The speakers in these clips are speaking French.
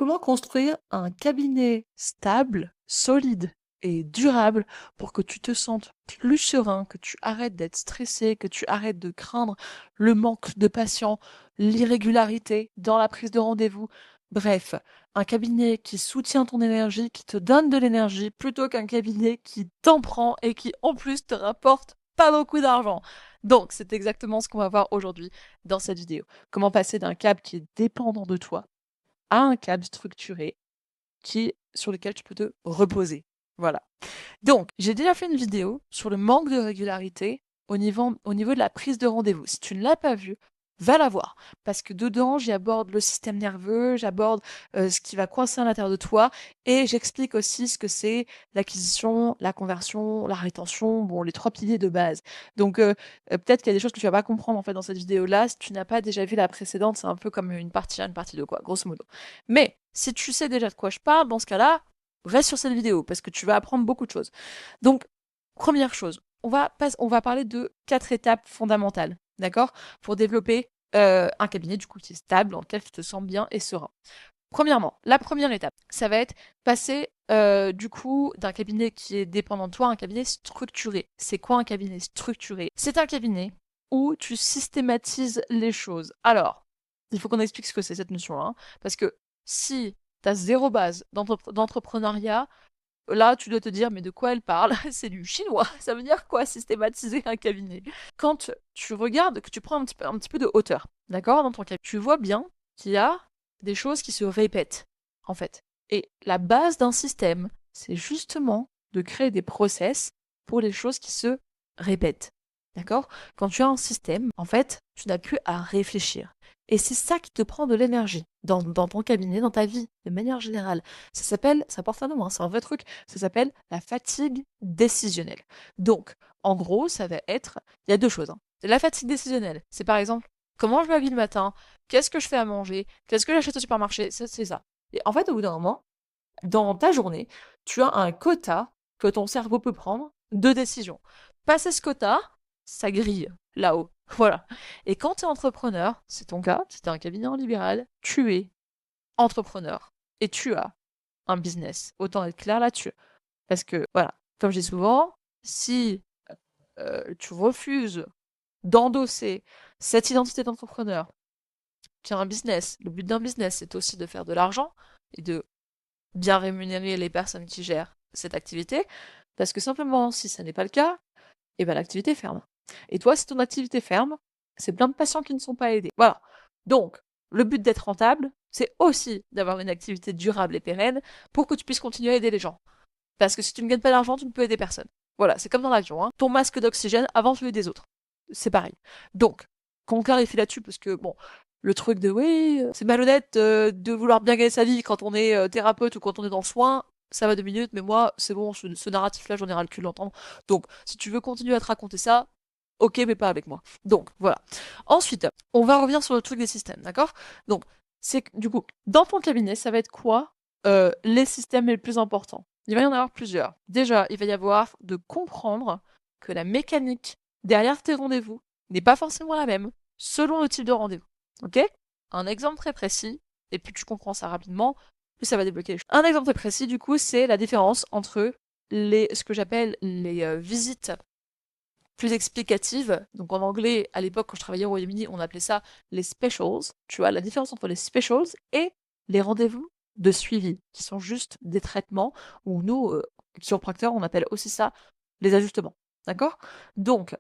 Comment construire un cabinet stable, solide et durable pour que tu te sentes plus serein, que tu arrêtes d'être stressé, que tu arrêtes de craindre le manque de patients, l'irrégularité dans la prise de rendez-vous. Bref, un cabinet qui soutient ton énergie, qui te donne de l'énergie, plutôt qu'un cabinet qui t'en prend et qui en plus te rapporte pas beaucoup d'argent. Donc, c'est exactement ce qu'on va voir aujourd'hui dans cette vidéo. Comment passer d'un câble qui est dépendant de toi à un câble structuré sur lequel tu peux te reposer. Voilà. Donc, j'ai déjà fait une vidéo sur le manque de régularité au niveau de la prise de rendez-vous. Si tu ne l'as pas vue, va la voir. Parce que dedans, j'y aborde le système nerveux, j'aborde ce qui va coincer à l'intérieur de toi, et j'explique aussi ce que c'est l'acquisition, la conversion, la rétention, bon, les 3 piliers de base. Donc, peut-être qu'il y a des choses que tu vas pas comprendre en fait dans cette vidéo-là. Si tu n'as pas déjà vu la précédente, c'est un peu comme une partie 1, une partie 2, quoi, grosso modo. Mais, si tu sais déjà de quoi je parle, dans ce cas-là, reste sur cette vidéo parce que tu vas apprendre beaucoup de choses. Donc, première chose, on va parler de 4 étapes fondamentales, d'accord, pour développer un cabinet du coup qui est stable, dans lequel tu te sens bien et serein. Premièrement, la première étape, ça va être passer du coup d'un cabinet qui est dépendant de toi à un cabinet structuré. C'est quoi un cabinet structuré? C'est un cabinet où tu systématises les choses. Alors, il faut qu'on explique ce que c'est cette notion-là, hein, parce que si tu as zéro base d'entrepreneuriat, là, tu dois te dire, mais de quoi elle parle? C'est du chinois. Ça veut dire quoi, systématiser un cabinet? Quand tu regardes, que tu prends un petit peu de hauteur, d'accord, dans ton cabinet, tu vois bien qu'il y a des choses qui se répètent, en fait. Et la base d'un système, c'est justement de créer des process pour les choses qui se répètent. D'accord? Quand tu as un système, en fait, tu n'as plus à réfléchir. Et c'est ça qui te prend de l'énergie dans ton cabinet, dans ta vie, de manière générale. Ça porte un nom, hein, c'est un vrai truc, ça s'appelle la fatigue décisionnelle. Donc, en gros, ça va être, il y a 2 choses, hein. La fatigue décisionnelle, c'est par exemple, comment je m'habille le matin, qu'est-ce que je fais à manger, qu'est-ce que j'achète au supermarché, c'est ça. Et en fait, au bout d'un moment, dans ta journée, tu as un quota que ton cerveau peut prendre de décisions. Passer ce quota, ça grille là-haut. Voilà. Et quand tu es entrepreneur, c'est ton cas, si tu un cabinet en libéral, tu es entrepreneur et tu as un business. Autant être clair là-dessus. Parce que, voilà, comme je dis souvent, si tu refuses d'endosser cette identité d'entrepreneur, tu as un business. Le but d'un business, c'est aussi de faire de l'argent et de bien rémunérer les personnes qui gèrent cette activité, parce que simplement, si ça n'est pas le cas, eh ben, l'activité ferme. Et toi, si ton activité ferme, c'est plein de patients qui ne sont pas aidés. Voilà. Donc, le but d'être rentable, c'est aussi d'avoir une activité durable et pérenne pour que tu puisses continuer à aider les gens. Parce que si tu ne gagnes pas d'argent, tu ne peux aider personne. Voilà, c'est comme dans l'avion, hein. Ton masque d'oxygène avant celui des autres. C'est pareil. Donc, qu'on clarifie là-dessus, parce que bon, le truc de oui, c'est malhonnête de vouloir bien gagner sa vie quand on est thérapeute ou quand on est dans le soin, ça va 2 minutes, mais moi, c'est bon, ce narratif-là, j'en ai ras le cul d'entendre. Donc, si tu veux continuer à te raconter ça, ok, mais pas avec moi. Donc, voilà. Ensuite, on va revenir sur le truc des systèmes, d'accord? Donc, c'est du coup, dans ton cabinet, ça va être quoi les systèmes les plus importants? Il va y en avoir plusieurs. Déjà, il va y avoir de comprendre que la mécanique derrière tes rendez-vous n'est pas forcément la même selon le type de rendez-vous. Ok? Un exemple très précis, et puis tu comprends ça rapidement, puis ça va débloquer les choses. Un exemple très précis, du coup, c'est la différence entre ce que j'appelle les visites plus explicatives. Donc en anglais, à l'époque, quand je travaillais au Royaume-Uni, on appelait ça les specials. Tu vois, la différence entre les specials et les rendez-vous de suivi, qui sont juste des traitements, ou nous, chiropracteurs, on appelle aussi ça les ajustements. D'accord? Donc,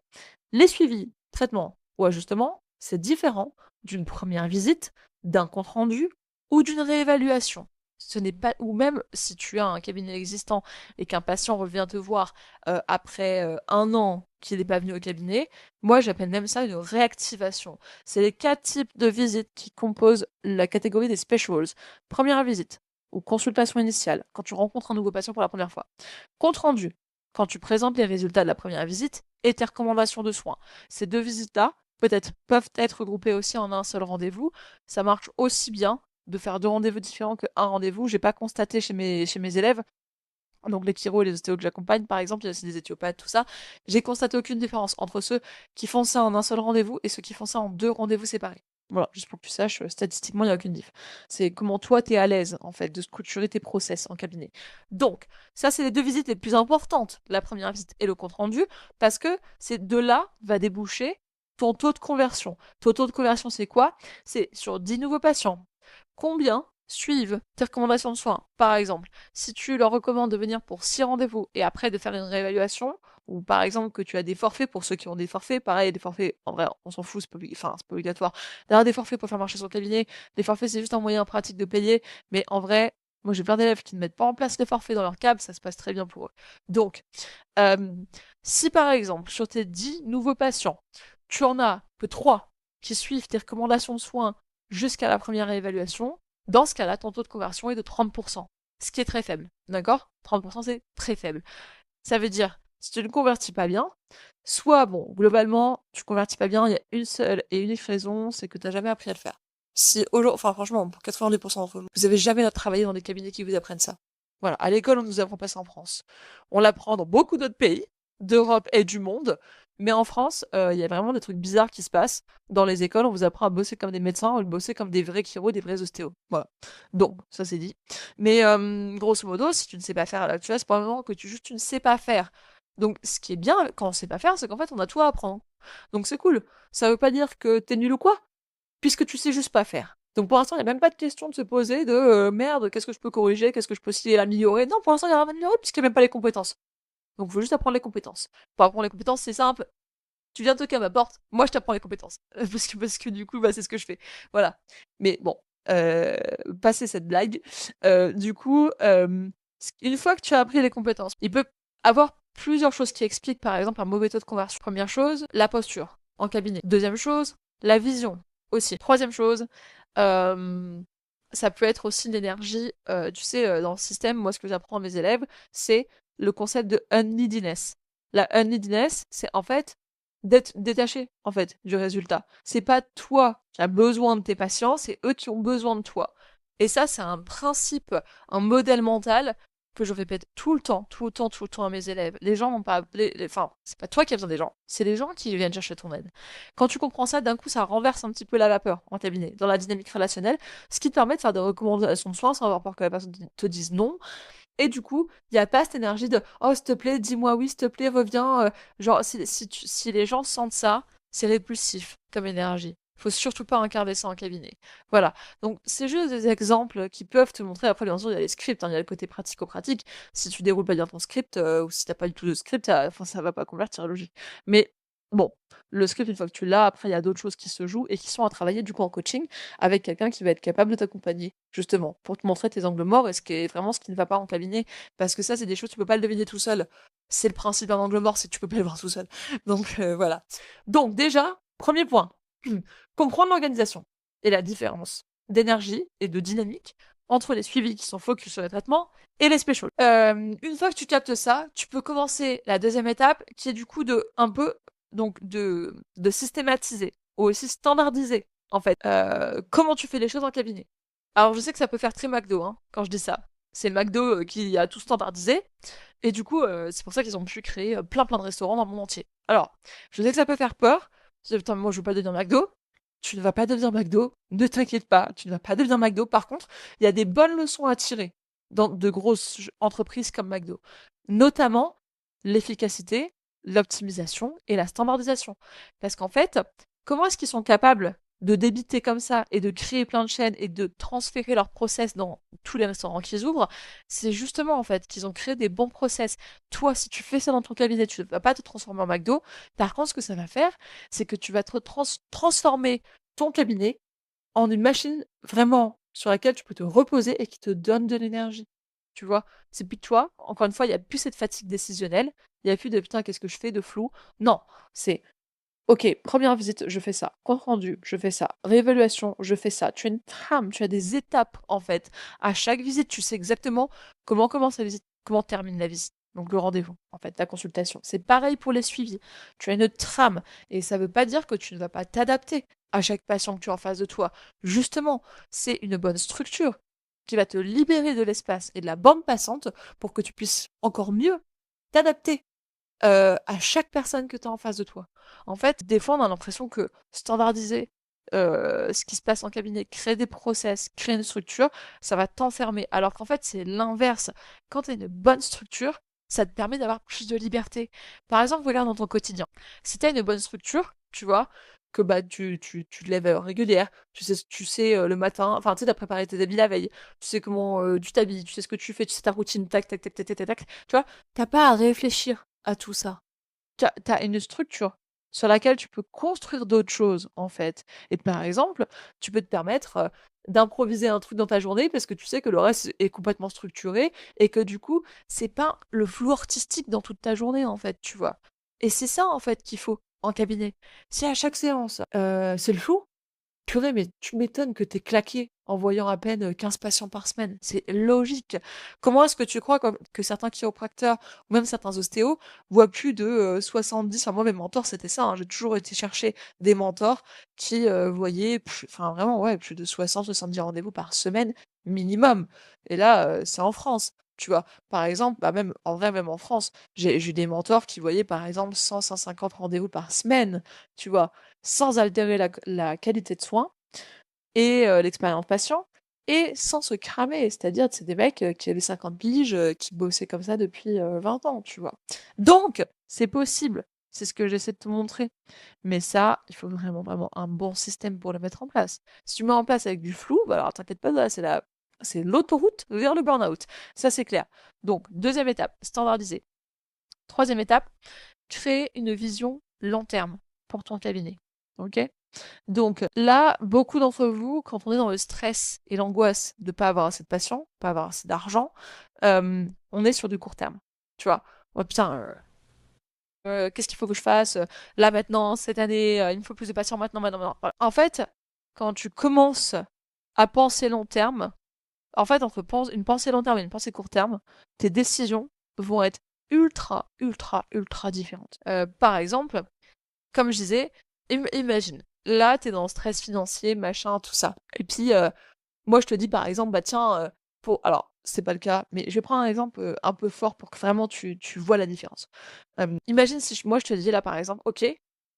les suivis, traitements ou ajustements, c'est différent d'une première visite, d'un compte-rendu ou d'une réévaluation. Ce n'est pas, ou même si tu as un cabinet existant et qu'un patient revient te voir après 1 an qu'il n'est pas venu au cabinet, moi j'appelle même ça une réactivation. C'est les 4 types de visites qui composent la catégorie des specials. Première visite ou consultation initiale, quand tu rencontres un nouveau patient pour la première fois. Compte rendu, quand tu présentes les résultats de la première visite et tes recommandations de soins. Ces 2 visites-là peuvent être regroupées aussi en un seul rendez-vous. Ça marche aussi bien de faire 2 rendez-vous différents qu'un rendez-vous. J'ai pas constaté chez mes élèves, donc les chiro et les ostéos que j'accompagne par exemple, il y a aussi des éthiopathes, tout ça, j'ai constaté aucune différence entre ceux qui font ça en un seul rendez-vous et ceux qui font ça en 2 rendez-vous séparés. Voilà, juste pour que tu saches, statistiquement, il n'y a aucune diff. C'est comment toi, tu es à l'aise, en fait, de structurer tes process en cabinet. Donc, ça, c'est les 2 visites les plus importantes, la première visite et le compte-rendu, parce que c'est de là va déboucher ton taux de conversion. Ton taux de conversion, c'est quoi? C'est sur 10 nouveaux patients. Combien suivent tes recommandations de soins? Par exemple, si tu leur recommandes de venir pour 6 rendez-vous et après de faire une réévaluation, ou par exemple que tu as des forfaits pour ceux qui ont des forfaits, pareil, des forfaits, en vrai, on s'en fout, c'est pas obligatoire d'avoir des forfaits pour faire marcher son cabinet. Les forfaits, c'est juste un moyen pratique de payer, mais en vrai, moi j'ai plein d'élèves qui ne mettent pas en place les forfaits dans leur câble, ça se passe très bien pour eux. Donc, euh, si par exemple, sur tes 10 nouveaux patients, tu en as que 3 qui suivent tes recommandations de soins jusqu'à la première réévaluation, dans ce cas-là, ton taux de conversion est de 30%, ce qui est très faible, d'accord? 30% c'est très faible. Ça veut dire, si tu ne convertis pas bien, soit, bon, globalement, tu convertis pas bien, il y a une seule et unique raison, c'est que tu n'as jamais appris à le faire. Si aujourd'hui, enfin franchement, pour 90% d'entre vous, vous avez jamais travaillé dans des cabinets qui vous apprennent ça. Voilà, à l'école, on nous apprend pas ça en France. On l'apprend dans beaucoup d'autres pays, d'Europe et du monde, mais en France, il y a vraiment des trucs bizarres qui se passent. Dans les écoles, on vous apprend à bosser comme des médecins, à bosser comme des vrais chiro, des vrais ostéos. Voilà. Donc, ça c'est dit. Mais grosso modo, si tu ne sais pas faire à l'actuel, c'est pas vraiment que tu ne sais pas faire. Donc, ce qui est bien quand on sait pas faire, c'est qu'en fait, on a tout à apprendre. Donc, c'est cool. Ça veut pas dire que t'es nul ou quoi, puisque tu sais juste pas faire. Donc, pour l'instant, il n'y a même pas de question de se poser de merde, qu'est-ce que je peux corriger, qu'est-ce que je peux essayer d'améliorer. Non, pour l'instant, il n'y a rien à améliorer, puisqu'il n'y a même pas les compétences. Donc, il faut juste apprendre les compétences. Pour apprendre les compétences, c'est simple. Tu viens toquer à ma porte, moi je t'apprends les compétences. Parce que du coup, bah, c'est ce que je fais. Voilà. Mais bon, euh, passer cette blague. Du coup, une fois que tu as appris les compétences, il peut avoir plusieurs choses qui expliquent par exemple un mauvais taux de conversion. Première chose, la posture en cabinet. Deuxième chose, la vision aussi. Troisième chose, euh, ça peut être aussi l'énergie. Tu sais, dans le système, moi ce que j'apprends à mes élèves, c'est le concept de unneediness. La unneediness, c'est en fait d'être détaché en fait du résultat. C'est pas toi qui as besoin de tes patients, c'est eux qui ont besoin de toi. Et ça, c'est un principe, un modèle mental que je répète tout le temps, tout le temps, tout le temps à mes élèves. Les gens n'ont pas appelé, enfin, c'est pas toi qui as besoin des gens, c'est les gens qui viennent chercher ton aide. Quand tu comprends ça, d'un coup, ça renverse un petit peu la vapeur en cabinet, dans la dynamique relationnelle, ce qui te permet de faire des recommandations de soins sans avoir peur que la personne te dise non, et du coup, il n'y a pas cette énergie de oh, s'il te plaît, dis-moi oui, s'il te plaît, reviens. Genre, si les gens sentent ça, c'est répulsif comme énergie. Faut surtout pas incarner ça en cabinet. Voilà. Donc, c'est juste des exemples qui peuvent te montrer. Après, bien sûr, il y a les scripts, hein, il y a le côté pratico-pratique. Si tu déroules pas bien ton script, ou si t'as pas du tout de script, enfin, ça va pas convertir, logique. Mais bon, le script, une fois que tu l'as, après, il y a d'autres choses qui se jouent et qui sont à travailler du coup en coaching avec quelqu'un qui va être capable de t'accompagner, justement, pour te montrer tes angles morts et ce qui est vraiment ce qui ne va pas en cabinet. Parce que ça, c'est des choses, tu peux pas le deviner tout seul. C'est le principe d'un angle mort, c'est que tu peux pas le voir tout seul. Donc, voilà. Donc, déjà, premier point, comprendre l'organisation et la différence d'énergie et de dynamique entre les suivis qui sont focus sur les traitements et les specials. Une fois que tu captes ça, tu peux commencer la deuxième étape qui est du coup de un peu donc de systématiser ou aussi standardiser en fait comment tu fais les choses en cabinet. Alors je sais que ça peut faire très McDo hein, quand je dis ça. C'est McDo qui a tout standardisé et du coup c'est pour ça qu'ils ont pu créer plein de restaurants dans le monde entier. Alors je sais que ça peut faire peur. Putain, moi je veux pas devenir McDo. Tu ne vas pas devenir McDo, ne t'inquiète pas, tu ne vas pas devenir McDo. Par contre, il y a des bonnes leçons à tirer dans de grosses entreprises comme McDo, notamment l'efficacité, l'optimisation et la standardisation. Parce qu'en fait, comment est-ce qu'ils sont capables de débiter comme ça et de créer plein de chaînes et de transférer leurs process dans tous les restaurants qu'ils ouvrent? C'est justement en fait qu'ils ont créé des bons process. Toi, si tu fais ça dans ton cabinet, tu ne vas pas te transformer en McDo. Par contre, ce que ça va faire, c'est que tu vas te transformer ton cabinet en une machine vraiment sur laquelle tu peux te reposer et qui te donne de l'énergie. Tu vois, c'est plus que toi, encore une fois, il n'y a plus cette fatigue décisionnelle, il n'y a plus de putain, qu'est-ce que je fais de flou. Non, c'est ok, première visite, je fais ça. Compte rendu, je fais ça. Réévaluation, je fais ça. Tu as une trame, tu as des étapes en fait. À chaque visite, tu sais exactement comment commence la visite, comment termine la visite. Donc le rendez-vous, en fait, la consultation. C'est pareil pour les suivis. Tu as une trame et ça ne veut pas dire que tu ne vas pas t'adapter à chaque patient que tu as en face de toi. Justement, c'est une bonne structure qui va te libérer de l'espace et de la bande passante pour que tu puisses encore mieux t'adapter à chaque personne que tu as en face de toi. En fait, des fois, on a l'impression que standardiser ce qui se passe en cabinet, créer des process, créer une structure, ça va t'enfermer. Alors qu'en fait, c'est l'inverse. Quand tu as une bonne structure, ça te permet d'avoir plus de liberté. Par exemple, regarde dans ton quotidien. Si tu as une bonne structure, tu vois, que bah tu te lèves à heure régulière, tu sais le matin, enfin tu sais, t'as préparé tes habits la veille, tu sais comment tu t'habilles, tu sais ce que tu fais, tu sais ta routine, tac, tac, tac, tac, tac, tac, tac, tu vois, t'as pas à réfléchir à tout ça. T'as une structure sur laquelle tu peux construire d'autres choses, en fait. Et par exemple, tu peux te permettre d'improviser un truc dans ta journée parce que tu sais que le reste est complètement structuré et que du coup, c'est pas le flou artistique dans toute ta journée, en fait, tu vois. Et c'est ça, en fait, qu'il faut en cabinet. Si à chaque séance, c'est le flou, purée, mais tu m'étonnes que t'aies claqué en voyant à peine 15 patients par semaine. C'est logique. Comment est-ce que tu crois que certains chiropracteurs ou même certains ostéos voient plus de 70, enfin moi mes mentors c'était ça, hein, j'ai toujours été chercher des mentors qui voyaient, enfin vraiment ouais, plus de 60, 70 rendez-vous par semaine minimum. Et là, c'est en France. Tu vois, par exemple, bah même en vrai, même en France, j'ai eu des mentors qui voyaient par exemple 100, 150 rendez-vous par semaine, tu vois, sans altérer la qualité de soins et l'expérience patient, et sans se cramer. C'est-à-dire, c'est des mecs qui avaient 50 piges, qui bossaient comme ça depuis 20 ans, tu vois. Donc, c'est possible. C'est ce que j'essaie de te montrer. Mais ça, il faut vraiment, vraiment un bon système pour le mettre en place. Si tu mets en place avec du flou, bah alors t'inquiète pas, là, c'est l'autoroute vers le burn-out. Ça, c'est clair. Donc, deuxième étape, standardiser. Troisième étape, créer une vision long terme pour ton cabinet. Ok? Donc là, beaucoup d'entre vous, quand on est dans le stress et l'angoisse de pas avoir assez de patients, pas avoir assez d'argent, on est sur du court terme. Tu vois, oh putain, qu'est-ce qu'il faut que je fasse là maintenant, cette année, il me faut plus de patients maintenant, maintenant, maintenant. Voilà. En fait, quand tu commences à penser long terme, en fait, entre une pensée long terme et une pensée court terme, tes décisions vont être ultra, ultra, ultra différentes. Par exemple, comme je disais, imagine, là, t'es dans le stress financier, machin, tout ça. Et puis, moi, je te dis, par exemple, bah tiens, alors, c'est pas le cas, mais je vais prendre un exemple un peu fort pour que vraiment tu vois la différence. Imagine si moi, je te dis là, par exemple, ok,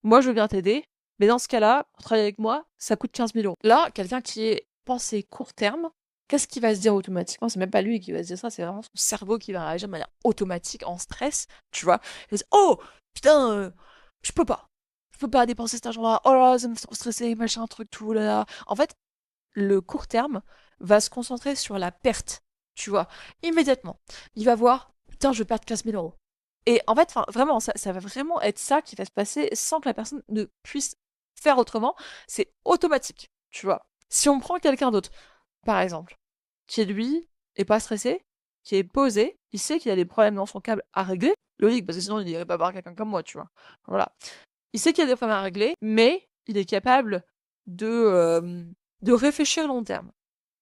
moi, je veux bien t'aider, mais dans ce cas-là, pour travailler avec moi, ça coûte 15 000 euros. Là, quelqu'un qui est pensé court terme, qu'est-ce qu'il va se dire automatiquement? C'est même pas lui qui va se dire ça, c'est vraiment son cerveau qui va réagir de manière automatique, en stress, tu vois. Il va se dire, oh, putain, je peux pas. Je peux pas dépenser cet argent-là. Oh là, ça me fait trop stresser, machin, truc, tout, là, là. En fait, le court terme va se concentrer sur la perte, tu vois, immédiatement. Il va voir, putain, je vais perdre 15 000 euros. Et en fait, vraiment, ça va vraiment être ça qui va se passer sans que la personne ne puisse faire autrement. C'est automatique, tu vois. Si on prend quelqu'un d'autre, par exemple, qui lui est pas stressé, qui est posé, il sait qu'il a des problèmes dans son câble à régler, logique, parce que sinon il n'irait pas voir quelqu'un comme moi, tu vois. Voilà. Il sait qu'il y a des problèmes à régler, mais il est capable de, euh, de réfléchir long terme,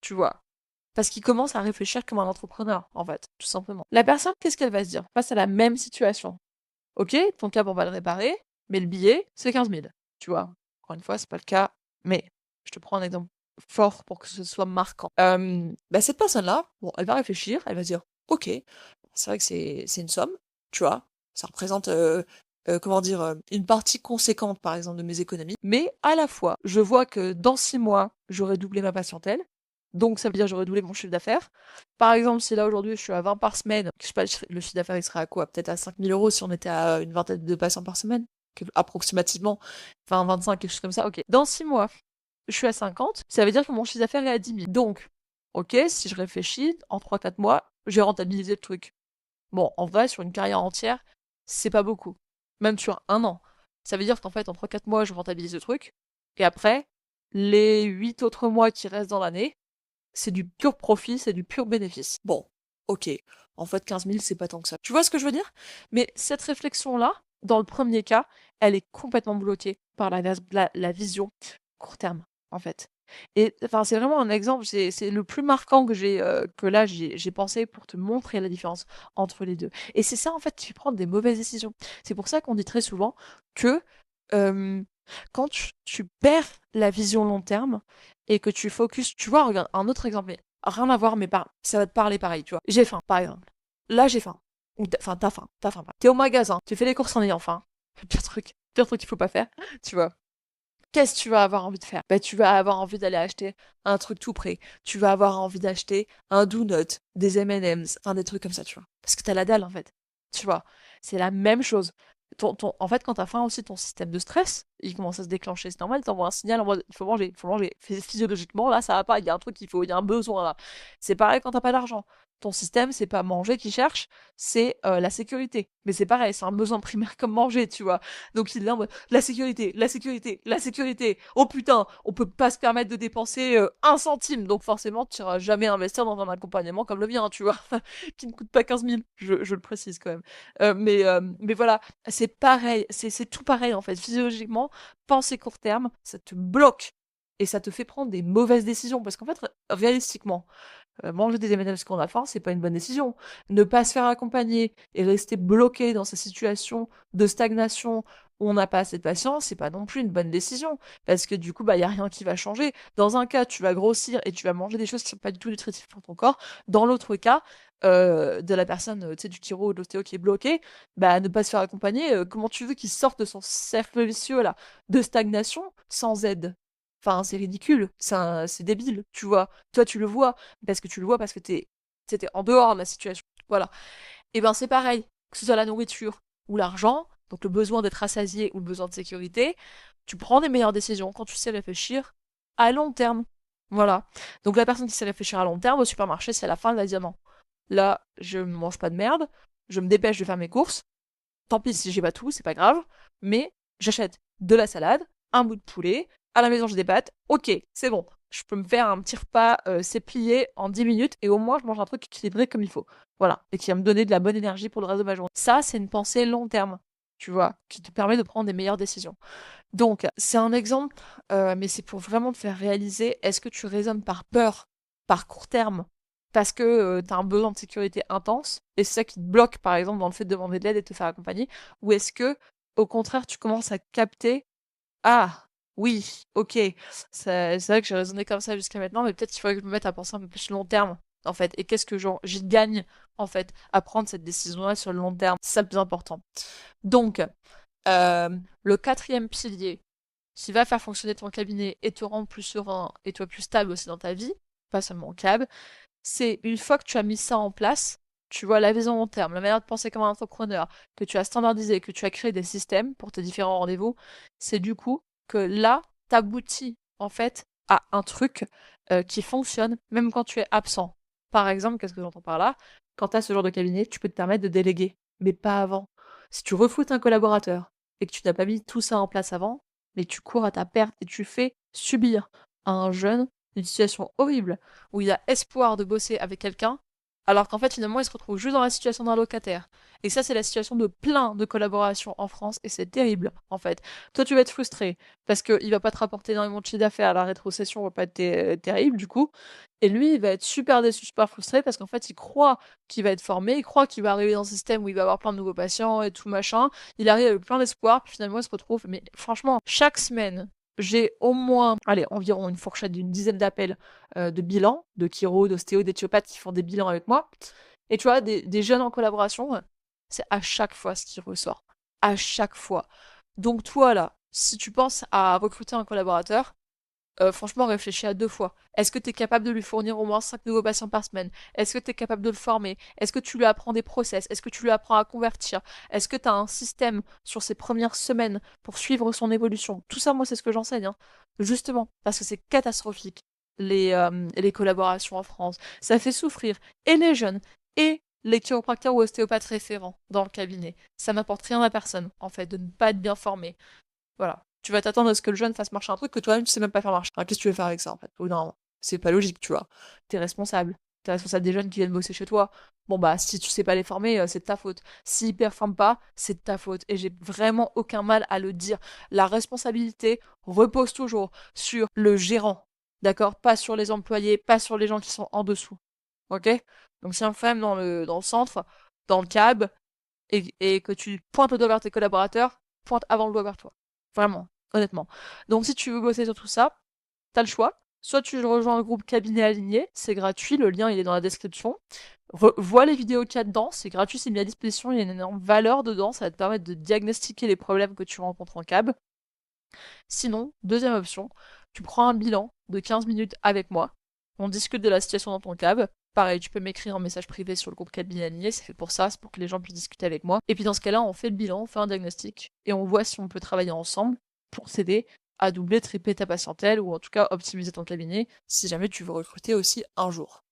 tu vois. Parce qu'il commence à réfléchir comme un entrepreneur, en fait, tout simplement. La personne, qu'est-ce qu'elle va se dire face à la même situation? Ok, ton câble, on va le réparer, mais le billet, c'est 15 000, tu vois. Encore une fois, c'est pas le cas, mais je te prends un exemple fort pour que ce soit marquant. Bah, cette personne-là, bon, elle va réfléchir, elle va se dire, ok, c'est vrai que c'est une somme, tu vois, ça représente, comment dire, une partie conséquente, par exemple, de mes économies, mais à la fois, je vois que dans 6 mois, j'aurai doublé ma patientèle, donc ça veut dire que j'aurai doublé mon chiffre d'affaires. Par exemple, si là aujourd'hui je suis à 20 par semaine, je sais pas, le chiffre d'affaires il serait à quoi? Peut-être à 5 000 euros si on était à une vingtaine de patients par semaine, approximativement, 20, 25, quelque chose comme ça. Ok. Dans 6 mois, je suis à 50, ça veut dire que mon chiffre d'affaires est à 10 000. Donc, ok, si je réfléchis, en 3-4 mois, j'ai rentabilisé le truc. Bon, en vrai, sur une carrière entière, c'est pas beaucoup. Même sur un an. Ça veut dire qu'en fait, en 3-4 mois, je rentabilise le truc. Et après, les 8 autres mois qui restent dans l'année, c'est du pur profit, c'est du pur bénéfice. Bon, ok. En fait, 15 000, c'est pas tant que ça. Tu vois ce que je veux dire? Mais cette réflexion-là, dans le premier cas, elle est complètement bloquée par la vision court terme, en fait. Et enfin, c'est vraiment un exemple, c'est le plus marquant que là j'ai pensé pour te montrer la différence entre les deux. Et c'est ça en fait qui fait prendre des mauvaises décisions. C'est pour ça qu'on dit très souvent que euh, quand tu perds la vision long terme et que tu focuses, tu vois, regarde, un autre exemple, mais rien à voir, mais ça va te parler pareil, tu vois. J'ai faim, par exemple. Là, j'ai faim. Ou enfin, t'as faim. T'es au magasin, tu fais les courses en ayant faim. Pire truc qu'il faut pas faire, tu vois. qu'est-ce que tu vas avoir envie de faire? Bah, tu vas avoir envie d'aller acheter un truc tout prêt. Tu vas avoir envie d'acheter un donut, des M&M's, enfin des trucs comme ça, tu vois. Parce que t'as la dalle, en fait. Tu vois. C'est la même chose. En fait, quand t'as faim aussi, ton système de stress, il commence à se déclencher. C'est normal, t'envoies un signal en mode, il faut manger, il faut manger. Physiologiquement, là, ça va pas. Il y a un truc il y a un besoin, là. C'est pareil quand t'as pas d'argent. Ton système, c'est pas manger qui cherche, c'est la sécurité. Mais c'est pareil, c'est un besoin primaire comme manger, tu vois. Donc il est là en mode la sécurité, la sécurité, la sécurité. Oh putain, on peut pas se permettre de dépenser un centime. Donc forcément, tu iras jamais investir dans un accompagnement comme le mien, tu vois, qui ne coûte pas 15 000. Je le précise quand même. Mais voilà, c'est pareil, c'est tout pareil en fait. Physiologiquement, penser court terme, ça te bloque. Et ça te fait prendre des mauvaises décisions. Parce qu'en fait, réalistiquement, manger des M&M's qu'on a faim, c'est pas une bonne décision. Ne pas se faire accompagner et rester bloqué dans sa situation de stagnation où on n'a pas assez de patience, c'est pas non plus une bonne décision. Parce que du coup, bah, y a rien qui va changer. Dans un cas, tu vas grossir et tu vas manger des choses qui sont pas du tout nutritives pour ton corps. Dans l'autre cas, de la personne, tu sais, du chiro ou de l'ostéo qui est bloqué, bah, ne pas se faire accompagner, comment tu veux qu'il sorte de son cercle vicieux, là, de stagnation sans aide? Enfin, c'est ridicule, c'est débile, tu vois. Toi, tu le vois, parce que t'étais en dehors de la situation. Voilà. Et ben c'est pareil, que ce soit la nourriture ou l'argent, donc le besoin d'être rassasié ou le besoin de sécurité, tu prends des meilleures décisions quand tu sais réfléchir à long terme. Voilà. Donc la personne qui sait réfléchir à long terme au supermarché, c'est à la fin, elle va dire non. Là, je ne mange pas de merde, je me dépêche de faire mes courses. Tant pis si j'ai pas tout, c'est pas grave, mais j'achète de la salade, un bout de poulet, à la maison j'ai des pâtes, ok, c'est bon. Je peux me faire un petit repas, c'est plié en 10 minutes et au moins je mange un truc équilibré comme il faut. Voilà. Et qui va me donner de la bonne énergie pour le reste de ma journée. Ça, c'est une pensée long terme, tu vois, qui te permet de prendre des meilleures décisions. Donc, c'est un exemple, mais c'est pour vraiment te faire réaliser, est-ce que tu raisonnes par peur, par court terme, parce que tu as un besoin de sécurité intense, et c'est ça qui te bloque, par exemple, dans le fait de demander de l'aide et de te faire accompagner, ou est-ce que, au contraire, tu commences à capter, ah, oui, ok, c'est vrai que j'ai raisonné comme ça jusqu'à maintenant, mais peut-être qu'il faudrait que je me mette à penser un peu plus long terme, en fait, et qu'est-ce que j'y gagne, en fait, à prendre cette décision-là sur le long terme, c'est ça le plus important. Donc, le quatrième pilier qui va faire fonctionner ton cabinet et te rendre plus serein et toi plus stable aussi dans ta vie, pas seulement au cab, c'est une fois que tu as mis ça en place, tu vois la vision long terme, la manière de penser comme un entrepreneur, que tu as standardisé, que tu as créé des systèmes pour tes différents rendez-vous, c'est du coup que là, t'aboutis en fait à un truc qui fonctionne même quand tu es absent. Par exemple, qu'est-ce que j'entends par là? Quand tu as ce genre de cabinet, tu peux te permettre de déléguer, mais pas avant. Si tu refoutes un collaborateur et que tu n'as pas mis tout ça en place avant, mais tu cours à ta perte et tu fais subir à un jeune une situation horrible où il a espoir de bosser avec quelqu'un, alors qu'en fait finalement il se retrouve juste dans la situation d'un locataire. Et ça c'est la situation de plein de collaborations en France et c'est terrible en fait. Toi tu vas être frustré parce qu'il va pas te rapporter énormément de chiffre d'affaires, la rétrocession va pas être terrible du coup. Et lui il va être super déçu, super frustré parce qu'en fait il croit qu'il va être formé, il croit qu'il va arriver dans un système où il va avoir plein de nouveaux patients et tout machin. Il arrive avec plein d'espoir, puis finalement il se retrouve. Mais franchement, chaque semaine, j'ai au moins, allez, environ une fourchette d'une dizaine d'appels de bilan, de chiro, d'ostéo, d'éthiopathes qui font des bilans avec moi. Et tu vois, des jeunes en collaboration, c'est à chaque fois ce qui ressort. À chaque fois. Donc toi, là, si tu penses à recruter un collaborateur, franchement, réfléchis à deux fois. Est-ce que tu es capable de lui fournir au moins 5 nouveaux patients par semaine? Est-ce que tu es capable de le former? Est-ce que tu lui apprends des process? Est-ce que tu lui apprends à convertir? Est-ce que tu as un système sur ses premières semaines pour suivre son évolution? Tout ça, moi, c'est ce que j'enseigne, hein. Justement, parce que c'est catastrophique, les collaborations en France. Ça fait souffrir et les jeunes et les chiropracteurs ou ostéopathes référents dans le cabinet. Ça n'apporte rien à personne, en fait, de ne pas être bien formé. Voilà. Tu vas t'attendre à ce que le jeune fasse marcher un truc que toi-même tu sais même pas faire marcher. Alors, qu'est-ce que tu veux faire avec ça en fait? Au bout d'un moment. C'est pas logique, tu vois. T'es responsable. T'es responsable des jeunes qui viennent bosser chez toi. Bon bah si tu sais pas les former, c'est de ta faute. S'ils performent pas, c'est de ta faute. Et j'ai vraiment aucun mal à le dire. La responsabilité repose toujours sur le gérant. D'accord? Pas sur les employés, pas sur les gens qui sont en dessous. Ok? Donc si un femme dans le centre, dans le cab, et que tu pointes le doigt vers tes collaborateurs, pointe avant le doigt vers toi. Vraiment, honnêtement. Donc si tu veux bosser sur tout ça, t'as le choix. Soit tu rejoins un groupe cabinet aligné, c'est gratuit, le lien il est dans la description. Vois les vidéos qu'il y a dedans, c'est gratuit, c'est mis à disposition, il y a une énorme valeur dedans, ça va te permettre de diagnostiquer les problèmes que tu rencontres en cab. Sinon, deuxième option, tu prends un bilan de 15 minutes avec moi. On discute de la situation dans ton cab. Pareil, tu peux m'écrire en message privé sur le groupe cabinet aligné, c'est fait pour ça, c'est pour que les gens puissent discuter avec moi. Et puis dans ce cas-là, on fait le bilan, on fait un diagnostic et on voit si on peut travailler ensemble pour t'aider à doubler, tripler ta patientèle ou en tout cas optimiser ton cabinet si jamais tu veux recruter aussi un jour.